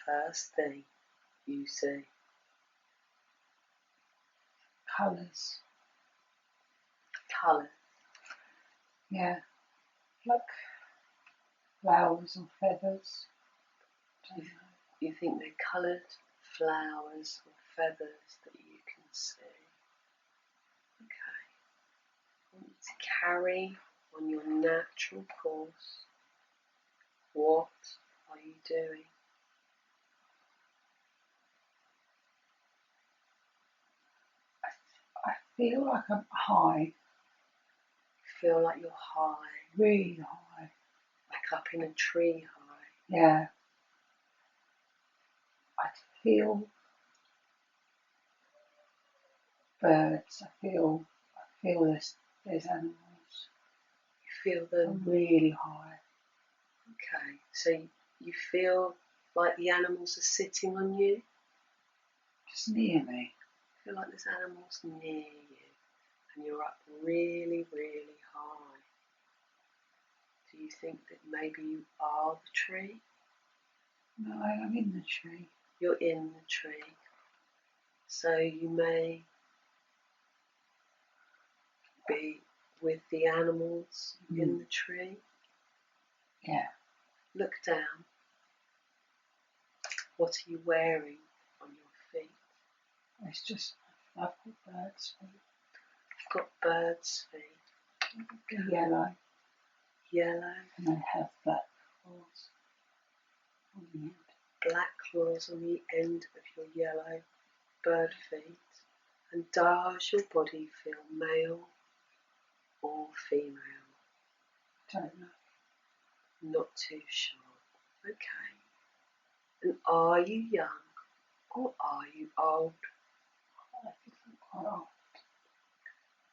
first thing you see? Colours. Colour. Yeah. Like flowers and feathers. Don't know. You think they're coloured flowers or feathers that you can see? Okay. I want you to carry on your natural course. What are you doing? I feel like I'm high. You feel like you're high, Really high. like up in a tree high. Yeah. I feel birds. I feel there's animals. You feel them. I'm really high. Okay, so you feel like the animals are sitting on you? Just near me. You feel like there's animals near you and you're up really, really high. Do you think that maybe you are the tree? No, I'm in the tree. You're in the tree. So you may be with the animals in the tree. Yeah. Look down. What are you wearing on your feet? It's just, I've got birds' feet. You've got birds' feet. Okay. Yellow. Yellow. And they have black claws on the end. Black claws on the end of your yellow bird feet. And does your body feel male or female? Don't know. Not too sure. Okay. And are you young or are you old? I think I'm quite old.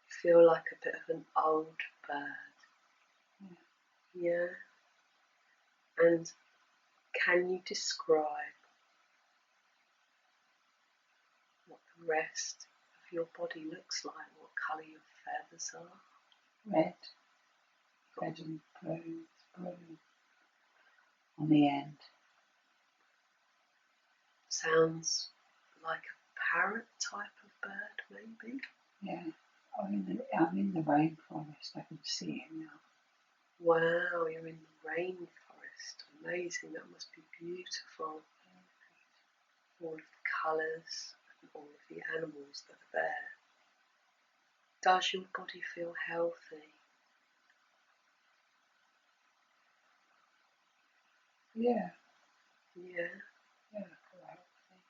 You feel like a bit of an old bird. Yeah. And can you describe what the rest of your body looks like? What colour your feathers are? Red. Red and blue on the end. Sounds like a parrot type of bird, maybe? Yeah. I'm in the rainforest. I can see it now. Wow, you're in the rainforest. Amazing, that must be beautiful. All of the colours and all of the animals that are there. Does your body feel healthy? Yeah. Yeah. Yeah, I feel healthy.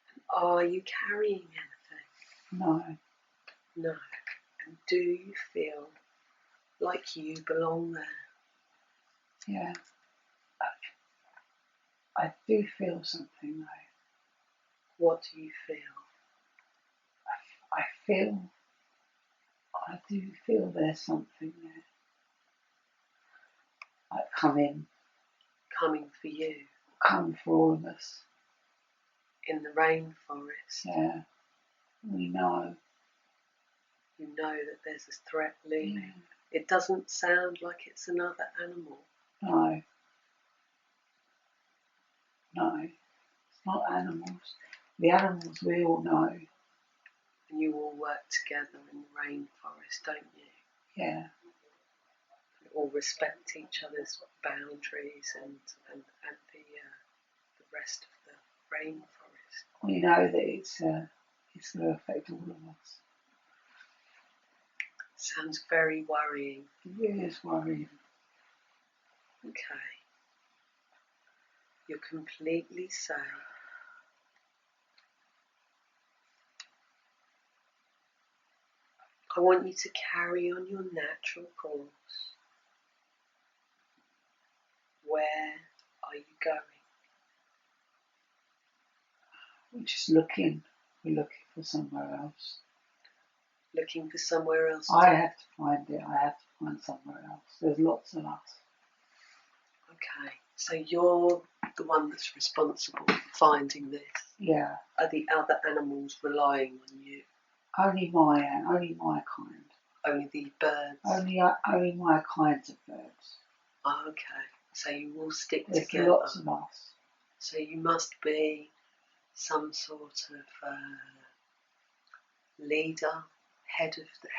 And are you carrying anything? No. No. And do you feel like you belong there? Yeah. I do feel something though. What do you feel? I do feel there's something there. Like coming for you? Come for all of us. In the rainforest? Yeah. We know. You know that there's a threat looming. Yeah. It doesn't sound like it's another animal. No. No. It's not animals. The animals we all know. And you all work together in the rainforest, don't you? Yeah. You all respect each other's boundaries and the rest of the rainforest. We know that it's going to affect all of us. Sounds very worrying. It is worrying. Okay. You're completely safe. I want you to carry on your natural course. Where are you going? We're just looking. We're looking for somewhere else. Looking for somewhere else? I have to find it. I have to find somewhere else. There's lots of us. Okay. So you're the one that's responsible for finding this? Yeah. Are the other animals relying on you? Only my kind. Only the birds? Only my kinds of birds. Okay. So you all stick There's together? Lots of us. So you must be some sort of leader, head of the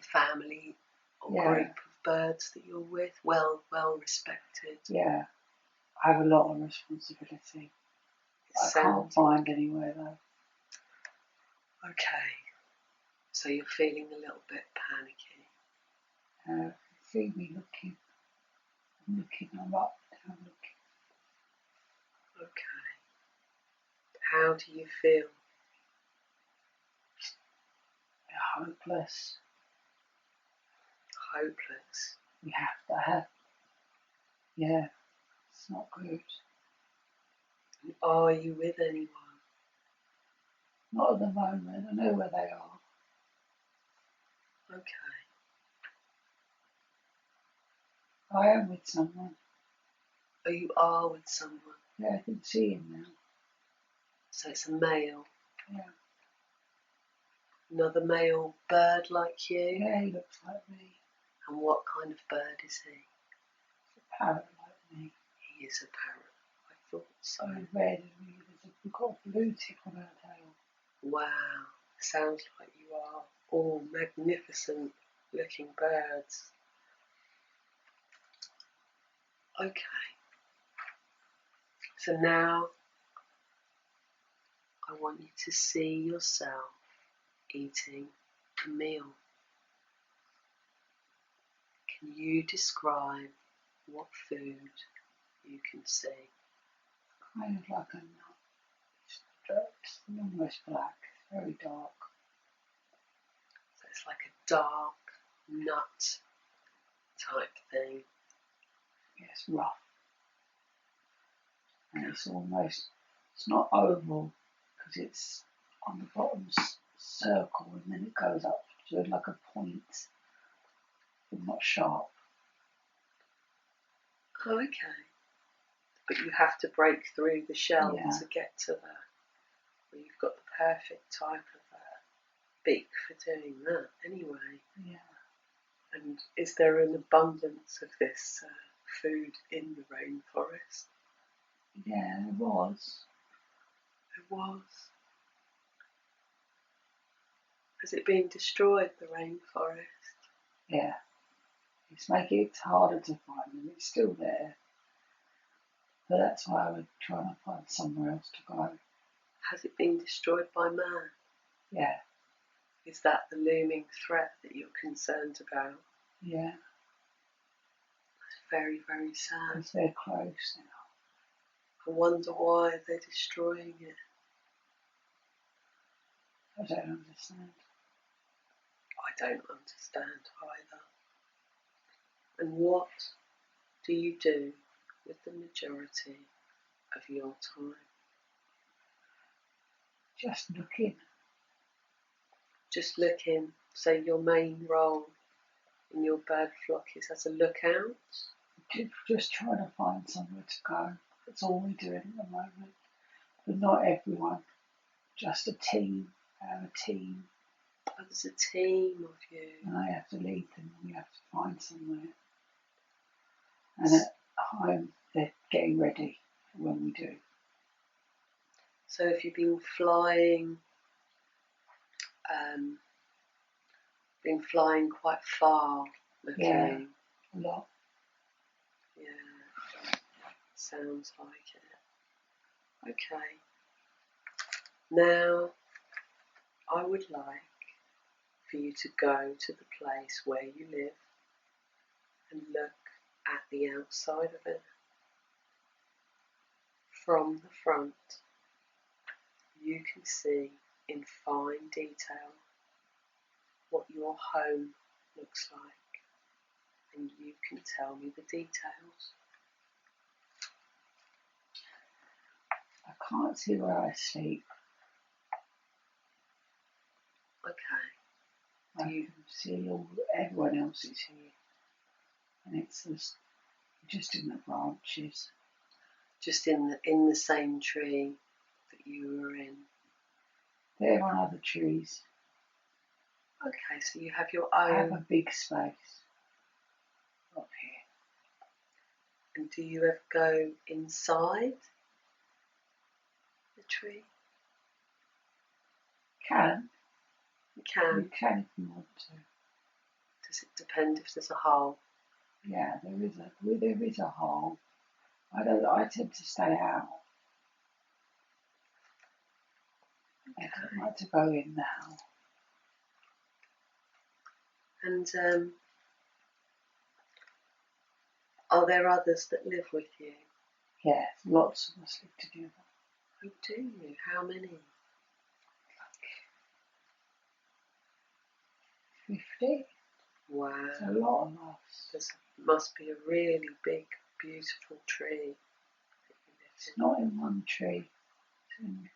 family or group of birds that you're with, well respected. Yeah, I have a lot of responsibility. I can't find anywhere though. Okay, so you're feeling a little bit panicky. See me looking. I'm up, down looking. Okay. How do you feel? Hopeless. Hopeless. You have to have. Yeah, it's not good. Are you with anyone? Not at the moment. I know where they are. Okay. I am with someone. Oh, you are with someone? Yeah, I can see him now. So it's a male? Yeah. Another male bird like you? Yeah, he looks like me. And what kind of bird is he? He's a parrot like me. He is a parrot. I thought so. He's red and we've got a blue tip on our tail. Wow. Sounds like you are all magnificent looking birds. Okay. So now I want you to see yourself eating a meal. Can you describe what food you can see? Kind of like a nut. It's almost black, it's very dark. So it's like a dark nut type thing. Yeah, it's rough. And it's not oval because it's on the bottom circle and then it goes up to like a point, but not sharp. Oh, okay. But you have to break through the shell to get to that. Well, you've got the perfect type of beak for doing that anyway. Yeah. And is there an abundance of this food in the rainforest? Yeah, there was. There was. Has it been destroyed, the rainforest? Yeah. It's making it harder to find them. It's still there. But that's why I would try and find somewhere else to go. Has it been destroyed by man? Yeah. Is that the looming threat that you're concerned about? Yeah. That's very, very sad. Because they're close now. I wonder why they're destroying it. I don't understand. I don't understand either. And what do you do with the majority of your time? Just looking. Just looking. So your main role in your bird flock is as a lookout? Just trying to find somewhere to go. That's all we're doing at the moment. But not everyone. Just a team. I have a team. Oh, there's a team of you. And I have to lead them. We have to find somewhere. And at home, they're getting ready for when we do. So have you been flying quite far looking? Yeah, a lot. Yeah, sounds like it. Okay. Now, I would like for you to go to the place where you live and look at the outside of it. From the front, you can see in fine detail what your home looks like, and you can tell me the details. I can't see where I sleep. Okay. I can see everyone else is here. And it's just in the branches. Just in the same tree that you were in? They're on other trees. Okay, so you have your I own... have a big space up here. And do you ever go inside the tree? Can. You can. You can if you want to. Does it depend if there's a hole? Yeah, there is a hole. I tend to stay out. I don't like to go in now. And are there others that live with you? Yes, lots of us live together. Who do you? How many? 50? Wow. It's a lot of us. This must be a really big, beautiful tree. It's not in one tree. It's in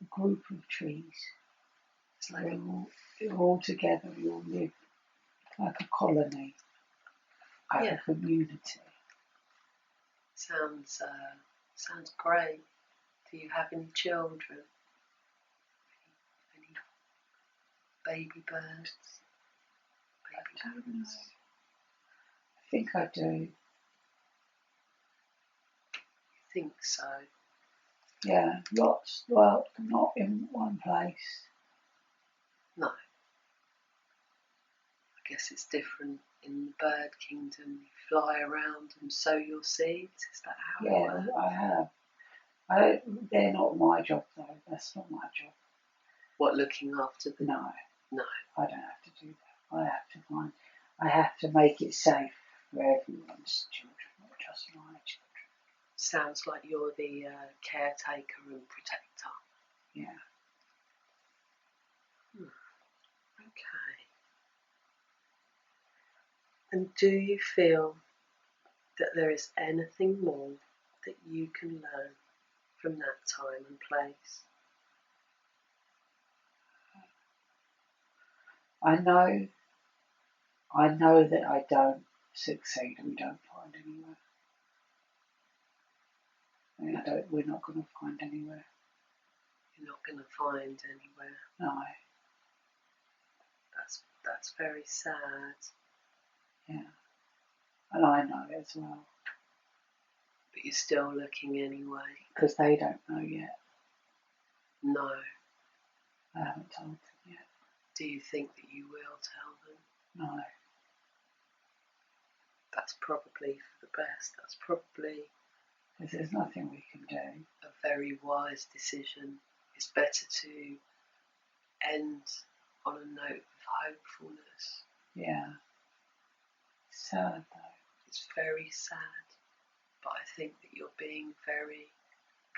a group of trees. It's like You're all together. You all live like a colony, like a community. sounds great. Do you have any children? Any baby birds? Baby birds? I think I do. You think so? Yeah, lots. Well, not in one place. No. I guess it's different in the bird kingdom. You fly around and sow your seeds. Is that how it works? I have. They're not my job though. That's not my job. What, looking after them? No. No. I don't have to do that. I have to make it safe for everyone's children, not just my children. Sounds like you're the caretaker and protector. Yeah. Okay. And do you feel that there is anything more that you can learn from that time and place? I know that I don't succeed and we don't find anywhere. We're not going to find anywhere. You're not going to find anywhere. No. That's very sad. Yeah. And I know it as well. But you're still looking anyway. Because they don't know yet. No. I haven't told them yet. Do you think that you will tell them? No. That's probably for the best. That's probably Because there's nothing we can do. a very wise decision. It's better to end on a note of hopefulness. Yeah. It's sad though. It's very sad, but I think that you're being very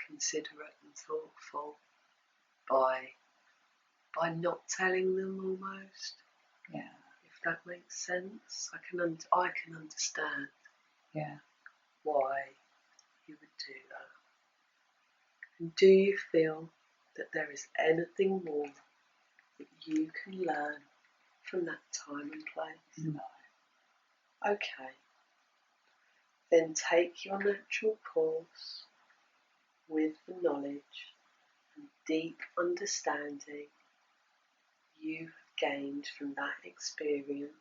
considerate and thoughtful by not telling them almost. Yeah. If that makes sense, I can understand. Yeah. Why you would do that. And do you feel that there is anything more that you can learn from that time and place? No. Okay. Then take your natural course with the knowledge and deep understanding you have gained from that experience